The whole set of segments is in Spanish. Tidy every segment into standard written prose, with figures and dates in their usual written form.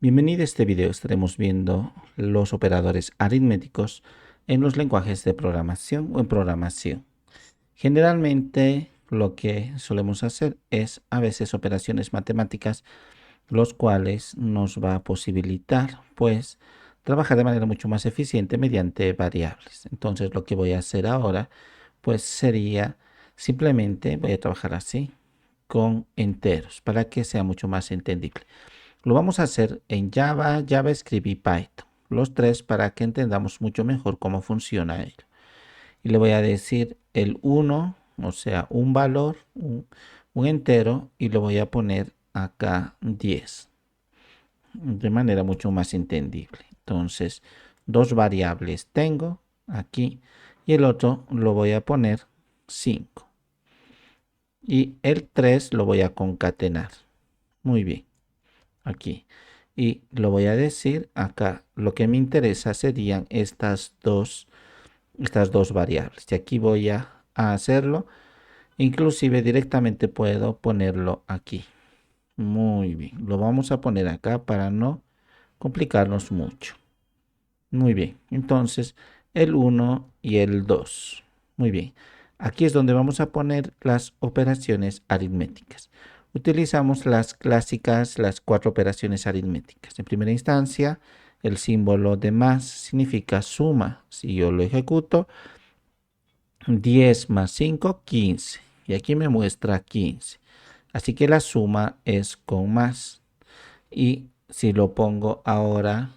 Bienvenido a este video. Estaremos viendo los operadores aritméticos en los lenguajes de programación o en programación. Generalmente lo que solemos hacer es a veces operaciones matemáticas, los cuales nos va a posibilitar pues trabajar de manera mucho más eficiente mediante variables. Entonces lo que voy a hacer ahora pues sería simplemente voy a trabajar así con enteros para que sea mucho más entendible. Lo vamos a hacer en Java, JavaScript y Python. Los tres para que entendamos mucho mejor cómo funciona ello. Y le voy a decir el 1, o sea, un valor, un entero, y le voy a poner acá 10. De manera mucho más entendible. Entonces, dos variables tengo aquí y el otro lo voy a poner 5. Y el 3 lo voy a concatenar. Muy bien. Aquí. Y lo voy a decir acá. Lo que me interesa serían estas dos variables. Y aquí voy a hacerlo. Inclusive directamente puedo ponerlo aquí. Muy bien. Lo vamos a poner acá para no complicarnos mucho. Muy bien. Entonces, el 1 y el 2. Muy bien. Aquí es donde vamos a poner las operaciones aritméticas. Utilizamos las clásicas, las 4 operaciones aritméticas. En primera instancia, el símbolo de más significa suma. Si yo lo ejecuto, 10 más 5, 15. Y aquí me muestra 15. Así que la suma es con más. Y si lo pongo ahora,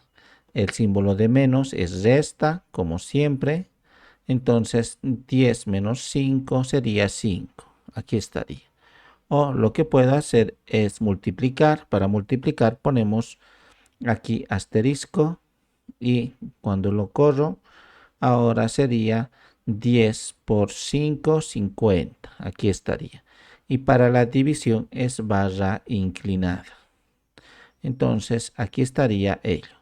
el símbolo de menos es resta, como siempre. Entonces 10 menos 5 sería 5. Aquí estaría. O lo que puedo hacer es multiplicar. Para multiplicar ponemos aquí asterisco y cuando lo corro, ahora sería 10 por 5, 50. Aquí estaría. Y para la división es barra inclinada. Entonces aquí estaría ello.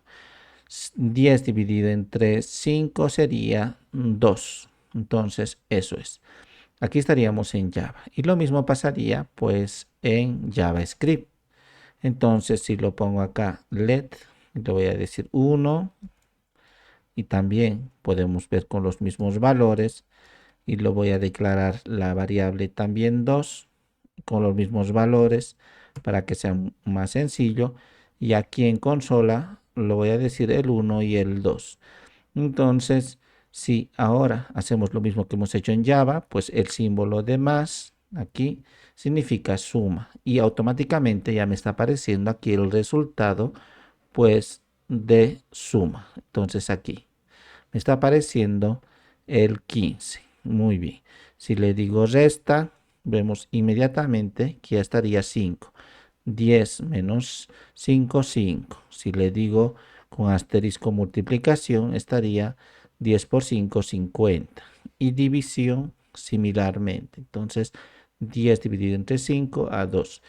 10 dividido entre 5 sería 2. Entonces eso es. Aquí estaríamos en Java. Y lo mismo pasaría pues en JavaScript. Entonces si lo pongo acá let, le voy a decir 1. Y también podemos ver con los mismos valores. Y lo voy a declarar la variable también 2 con los mismos valores para que sea más sencillo. Y aquí en consola lo voy a decir el 1 y el 2. Entonces, si ahora hacemos lo mismo que hemos hecho en Java, pues el símbolo de más aquí significa suma y automáticamente ya me está apareciendo aquí el resultado pues de suma. Entonces aquí me está apareciendo el 15. Muy bien. Si le digo resta, vemos inmediatamente que ya estaría 5. 10 menos 5, 5. Si le digo con asterisco multiplicación, estaría 10 por 5, 50. Y división similarmente. Entonces, 10 dividido entre 5 a 2.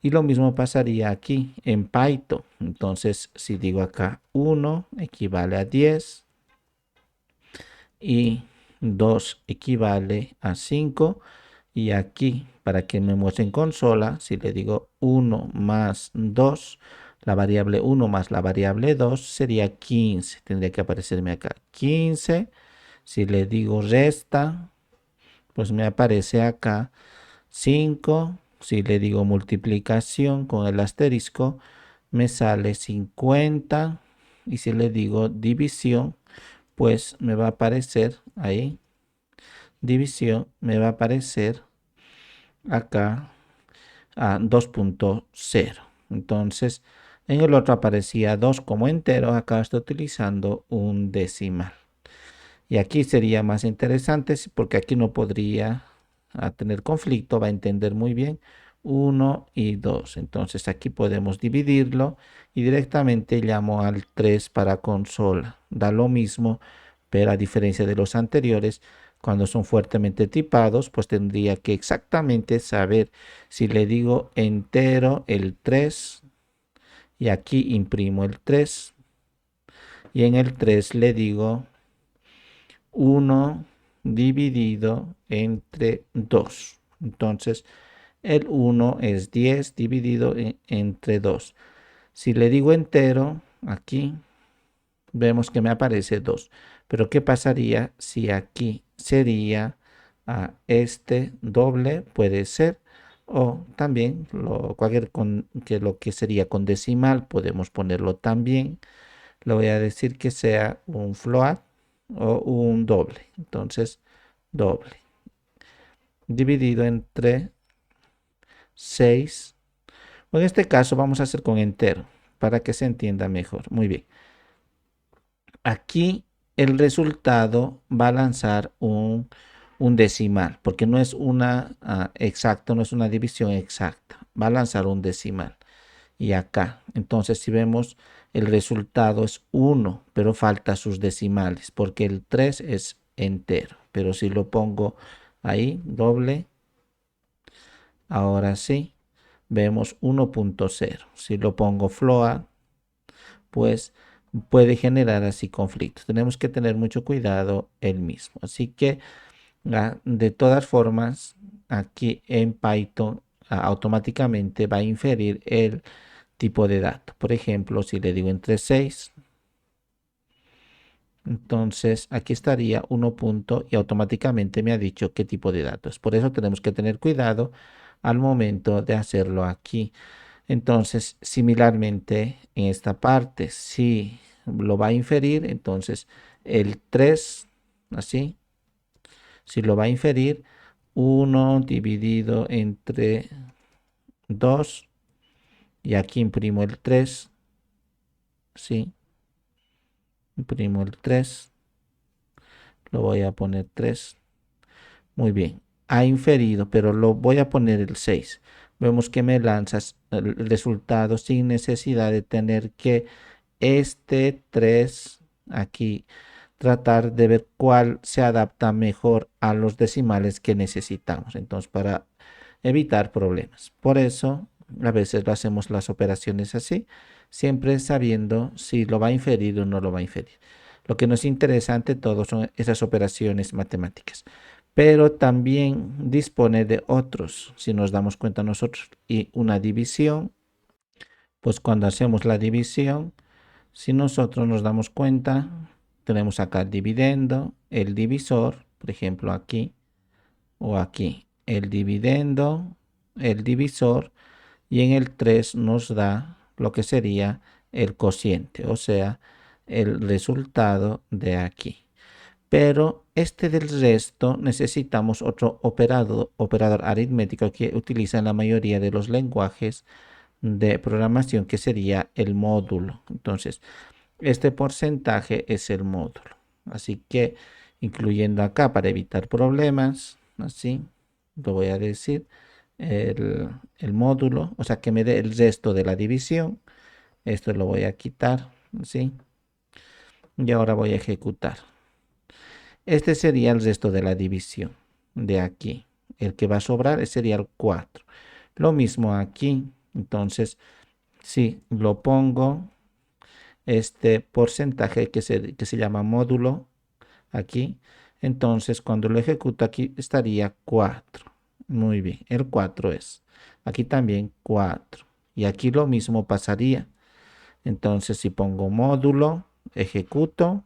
Y lo mismo pasaría aquí en Python. Entonces, si digo acá 1 equivale a 10 y 2 equivale a 5. Y aquí, para que me muestre en consola, si le digo 1 más 2, la variable 1 más la variable 2 sería 15. Tendría que aparecerme acá 15. Si le digo resta, pues me aparece acá 5. Si le digo multiplicación con el asterisco, me sale 50. Y si le digo división, pues me va a aparecer ahí. División me va a aparecer acá a 2.0. Entonces, en el otro aparecía 2 como entero, acá estoy utilizando un decimal. Y aquí sería más interesante porque aquí no podría tener conflicto, va a entender muy bien 1 y 2. Entonces aquí podemos dividirlo y directamente llamo al 3 para consola. Da lo mismo, pero a diferencia de los anteriores, cuando son fuertemente tipados, pues tendría que exactamente saber si le digo entero el 3 y aquí imprimo el 3 y en el 3 le digo 1 dividido entre 2. Entonces, el 1 es 10 dividido entre 2. Si le digo entero, aquí vemos que me aparece 2. Pero ¿qué pasaría si aquí sería este doble? Puede ser. O también lo que sería con decimal, podemos ponerlo también. Le voy a decir que sea un float o un doble. Entonces, doble. Dividido entre 6. O en este caso vamos a hacer con entero para que se entienda mejor. Muy bien. Aquí el resultado va a lanzar un decimal, porque no es una exacta, no es una división exacta. Va a lanzar un decimal. Y acá, entonces si vemos, el resultado es 1, pero falta sus decimales, porque el 3 es entero. Pero si lo pongo ahí, doble, ahora sí, vemos 1.0. Si lo pongo float, pues puede generar así conflictos. Tenemos que tener mucho cuidado el mismo. Así que de todas formas, aquí en Python automáticamente va a inferir el tipo de dato. Por ejemplo, si le digo entre 6, entonces aquí estaría 1 punto y automáticamente me ha dicho qué tipo de datos. Por eso tenemos que tener cuidado al momento de hacerlo aquí. Entonces, similarmente en esta parte, si lo va a inferir, entonces el 3, así, si lo va a inferir, 1 dividido entre 2, y aquí imprimo el 3, ¿sí? Imprimo el 3, lo voy a poner 3. Muy bien, ha inferido, pero lo voy a poner el 6. Vemos que me lanzas el resultado sin necesidad de tener que este 3 aquí tratar de ver cuál se adapta mejor a los decimales que necesitamos. Entonces, para evitar problemas. Por eso, a veces lo hacemos las operaciones así, siempre sabiendo si lo va a inferir o no lo va a inferir. Lo que nos interesa ante todo son esas operaciones matemáticas. Pero también dispone de otros, si nos damos cuenta nosotros, y una división, pues cuando hacemos la división, si nosotros nos damos cuenta, tenemos acá el dividendo, el divisor, por ejemplo aquí o aquí, el dividendo, el divisor, y en el 3 nos da lo que sería el cociente, o sea, el resultado de aquí. Pero este del resto necesitamos otro operador aritmético que utilizan la mayoría de los lenguajes de programación, que sería el módulo. Entonces, este porcentaje es el módulo. Así que, incluyendo acá para evitar problemas, así, lo voy a decir, el módulo, o sea, que me dé el resto de la división. Esto lo voy a quitar, así. Y ahora voy a ejecutar. Este sería el resto de la división de aquí. El que va a sobrar sería el 4. Lo mismo aquí. Entonces, si lo pongo, este porcentaje que se llama módulo aquí, entonces cuando lo ejecuto aquí estaría 4. Muy bien, el 4 es. Aquí también 4. Y aquí lo mismo pasaría. Entonces si pongo módulo, ejecuto,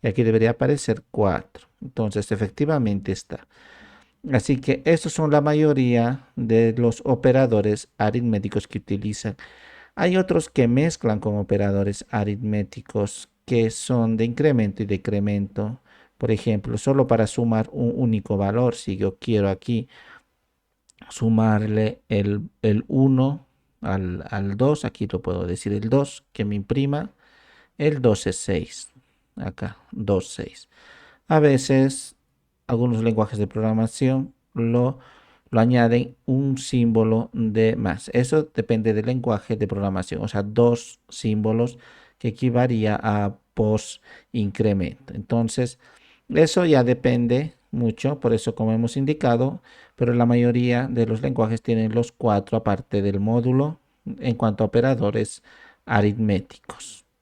y aquí debería aparecer 4. Entonces efectivamente está. Así que estos son la mayoría de los operadores aritméticos que utilizan. Hay otros que mezclan con operadores aritméticos que son de incremento y decremento. Por ejemplo, solo para sumar un único valor, si yo quiero aquí sumarle el 1 al 2, aquí lo puedo decir el 2, que me imprima, el 2 es 6, acá, 2, 6. A veces, algunos lenguajes de programación lo añaden un símbolo de más. Eso depende del lenguaje de programación, o sea, dos símbolos que equivalía a post incremento. Entonces, eso ya depende mucho, por eso como hemos indicado, pero la mayoría de los lenguajes tienen los cuatro aparte del módulo en cuanto a operadores aritméticos.